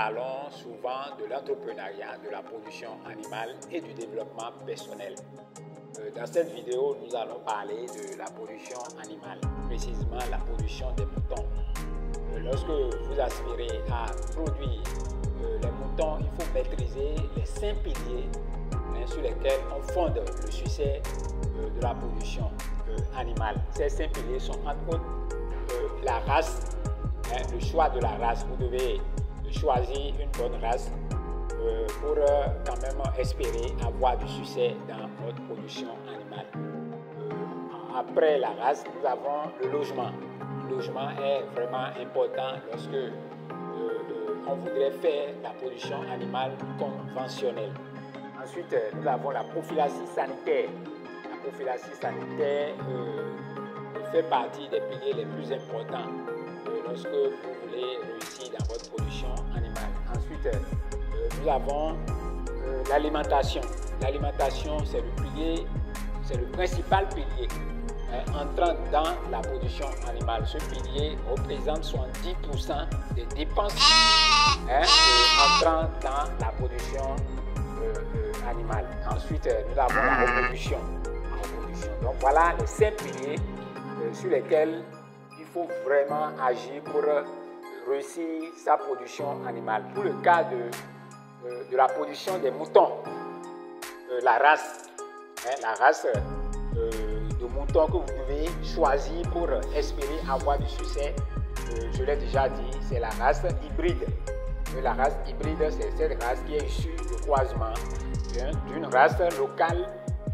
parlons souvent de l'entrepreneuriat, de la production animale et du développement personnel. Dans cette vidéo, nous allons parler de la production animale, précisément la production des moutons. Lorsque vous aspirez à produire les moutons, il faut maîtriser les 5 piliers sur lesquels on fonde le succès de la production animale. Ces 5 piliers sont entre autres la race, le choix de la race. Vous devez choisir une bonne race pour quand même espérer avoir du succès dans votre production animale. Après la race, nous avons le logement. Le logement est vraiment important lorsque on voudrait faire la production animale conventionnelle. Ensuite, nous avons la prophylaxie sanitaire. La prophylaxie sanitaire fait partie des piliers les plus importants lorsque vous voulez réussir dans votre production animale. Ensuite, nous avons l'alimentation. L'alimentation, c'est le pilier, c'est le principal pilier entrant dans la production animale. Ce pilier représente 70% des dépenses entrant dans la production animale. Ensuite, nous avons la reproduction. Donc voilà les 5 piliers sur lesquels il faut vraiment agir pour réussir sa production animale. Pour le cas de la production des moutons, la race de moutons que vous devez choisir pour espérer avoir du succès, je l'ai déjà dit, c'est la race hybride. La race hybride, c'est cette race qui est issue du croisement d'une race locale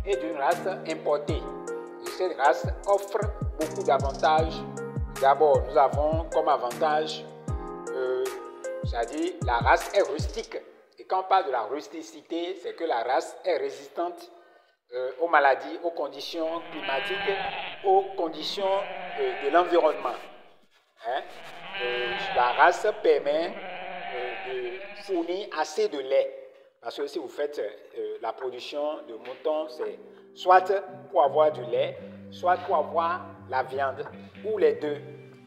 et d'une race importée. Et cette race offre beaucoup d'avantages. D'abord, nous avons comme avantage, c'est-à-dire la race est rustique. Et quand on parle de la rusticité, c'est que la race est résistante aux maladies, aux conditions climatiques, aux conditions de l'environnement. La race permet de fournir assez de lait. Parce que si vous faites la production de moutons, c'est soit pour avoir du lait, soit pour avoir la viande, ou les deux,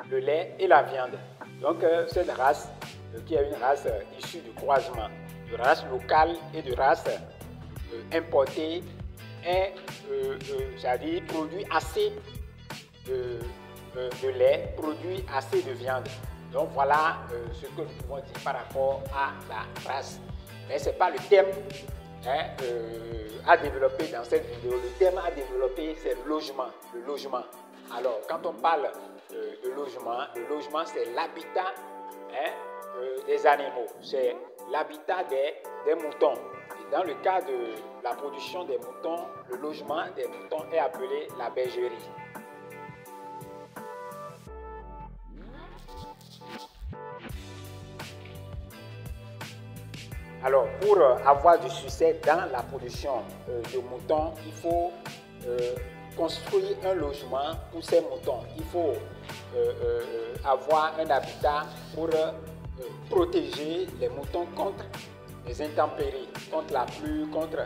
le lait et la viande. Donc cette race, qui est une race issue du croisement, de race locale et de race importée, c'est-à-dire produit assez de lait, produit assez de viande. Donc voilà ce que nous pouvons dire par rapport à la race. Mais ce n'est pas le thème à développer dans cette vidéo. Le thème à développer, c'est le logement. Alors, quand on parle de logement, le logement, c'est l'habitat des animaux. C'est l'habitat des moutons. Et dans le cas de la production des moutons, le logement des moutons est appelé la bergerie. Alors, pour avoir du succès dans la production de moutons, il faut construire un logement pour ces moutons. Il faut avoir un habitat pour protéger les moutons contre les intempéries, contre la pluie, contre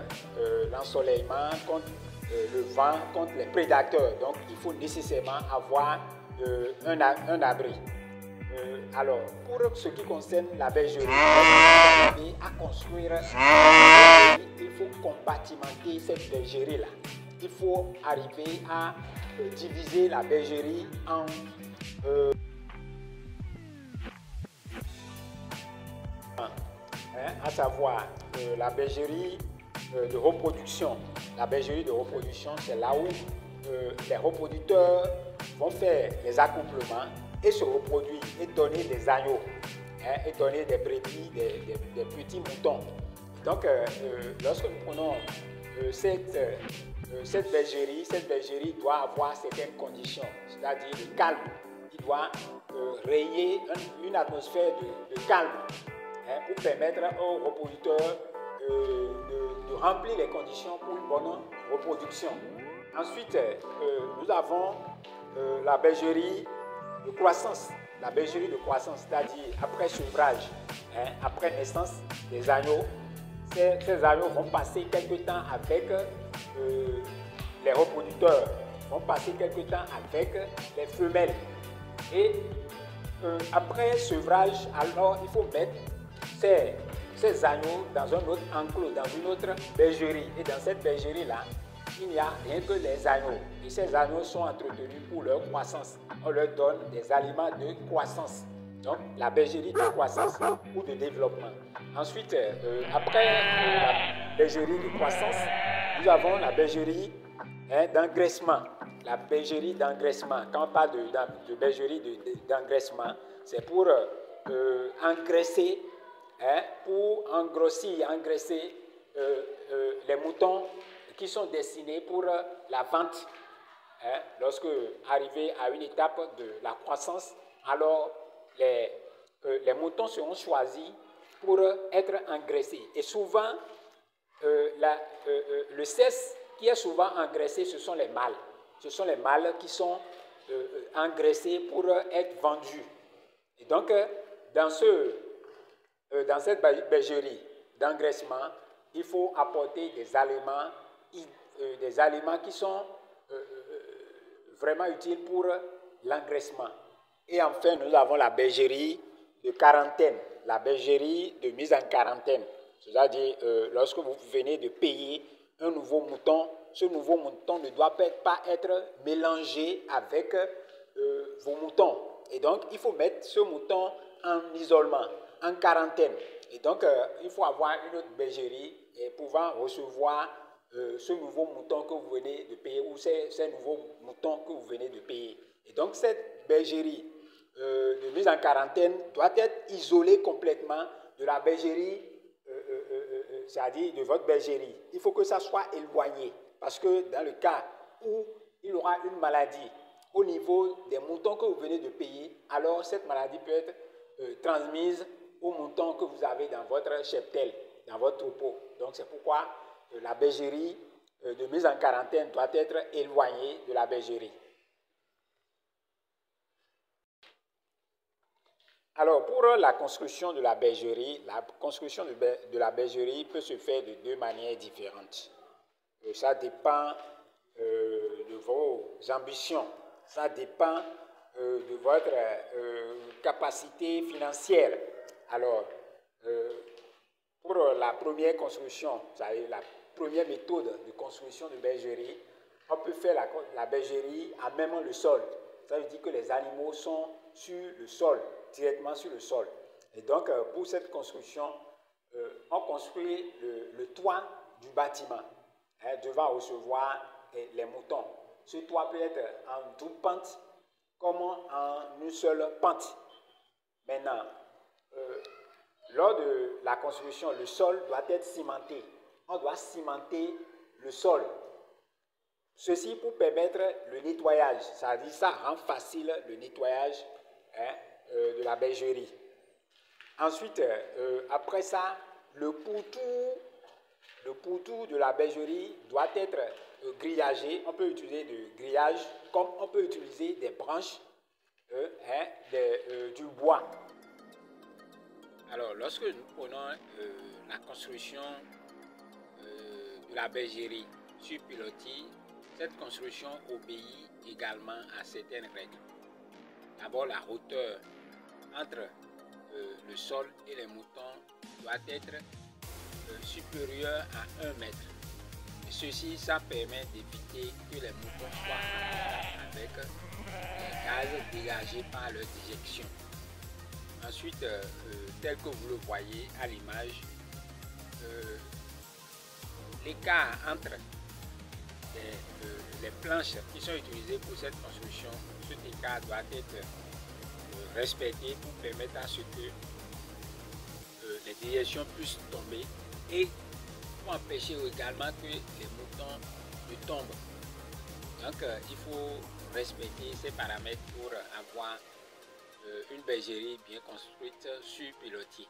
l'ensoleillement, contre le vent, contre les prédateurs. Donc, il faut nécessairement avoir un abri. Alors, pour ce qui concerne la bergerie, à construire il faut compartimenter cette bergerie-là. Il faut arriver à diviser la bergerie en à savoir la bergerie de reproduction. La bergerie de reproduction, c'est là où les reproducteurs vont faire les accouplements et se reproduire et donner des agneaux, et donner des brebis, des petits moutons. Donc, lorsque nous prenons cette bergerie doit avoir certaines conditions, c'est-à-dire le calme. Il doit rayer une atmosphère de calme pour permettre aux reproducteurs de remplir les conditions pour une bonne reproduction. Ensuite, nous avons la bergerie de croissance. La bergerie de croissance, c'est-à-dire après sevrage, après naissance des agneaux, ces agneaux vont passer quelque temps avec les reproducteurs, vont passer quelque temps avec les femelles. Et après sevrage, alors il faut mettre ces agneaux dans un autre enclos, dans une autre bergerie. Et dans cette bergerie-là, il n'y a rien que les agneaux. Et ces agneaux sont entretenus pour leur croissance. On leur donne des aliments de croissance. Donc, la bergerie de croissance ou de développement. Ensuite, après la bergerie de croissance, nous avons la bergerie d'engraissement. La bergerie d'engraissement. Quand on parle de bergerie d'engraissement, c'est pour engraisser, pour engraisser les moutons qui sont destinés pour la vente. Lorsque arrivé à une étape de la croissance, alors les moutons seront choisis pour être engraissés. Et souvent, le cesse qui est souvent engraissé, ce sont les mâles. Ce sont les mâles qui sont engraissés pour être vendus. Et donc, dans cette bergerie d'engraissement, il faut apporter des aliments qui sont vraiment utiles pour l'engraissement. Et enfin, nous avons la bergerie de quarantaine, la bergerie de mise en quarantaine. C'est-à-dire, lorsque vous venez de payer un nouveau mouton, ce nouveau mouton ne doit pas être mélangé avec vos moutons. Et donc, il faut mettre ce mouton en isolement, en quarantaine. Et donc, il faut avoir une autre bergerie et pouvoir recevoir ce nouveau mouton que vous venez de payer ou ces nouveaux moutons que vous venez de payer. Et donc, cette bergerie de mise en quarantaine doit être isolée complètement de la bergerie, c'est-à-dire de votre bergerie. Il faut que ça soit éloigné parce que dans le cas où il y aura une maladie au niveau des moutons que vous venez de payer, alors cette maladie peut être transmise aux moutons que vous avez dans votre cheptel, dans votre troupeau. Donc c'est pourquoi la bergerie de mise en quarantaine doit être éloignée de la bergerie. Alors pour la construction de la bergerie peut se faire de deux manières différentes. Ça dépend de vos ambitions, ça dépend de votre capacité financière. Alors, pour la première construction, c'est-à-dire la première méthode de construction de bergerie, on peut faire la bergerie à même le sol. Ça veut dire que les animaux sont sur le sol, directement sur le sol. Et donc, pour cette construction, on construit le toit du bâtiment devant recevoir les moutons. Ce toit peut être en double pente comme en une seule pente. Maintenant, lors de la construction, le sol doit être cimenté. On doit cimenter le sol. Ceci pour permettre le nettoyage, c'est-à-dire ça rend facile le nettoyage de la bergerie. Ensuite, après ça, le pourtour de la bergerie doit être grillagé. On peut utiliser du grillage comme on peut utiliser des branches du bois. Alors, lorsque nous prenons la construction de la bergerie sur pilotis, cette construction obéit également à certaines règles. D'abord, la hauteur entre le sol et les moutons doit être supérieure à 1 mètre. Et ceci, ça permet d'éviter que les moutons soient en contact avec les gaz dégagés par leur déjection. Ensuite, tel que vous le voyez à l'image, l'écart entre les planches qui sont utilisées pour cette construction, cet écart doit être respecté pour permettre à ce que les déjections puissent tomber et pour empêcher également que les moutons ne tombent. Donc, il faut respecter ces paramètres pour avoir une bergerie bien construite sur pilotis.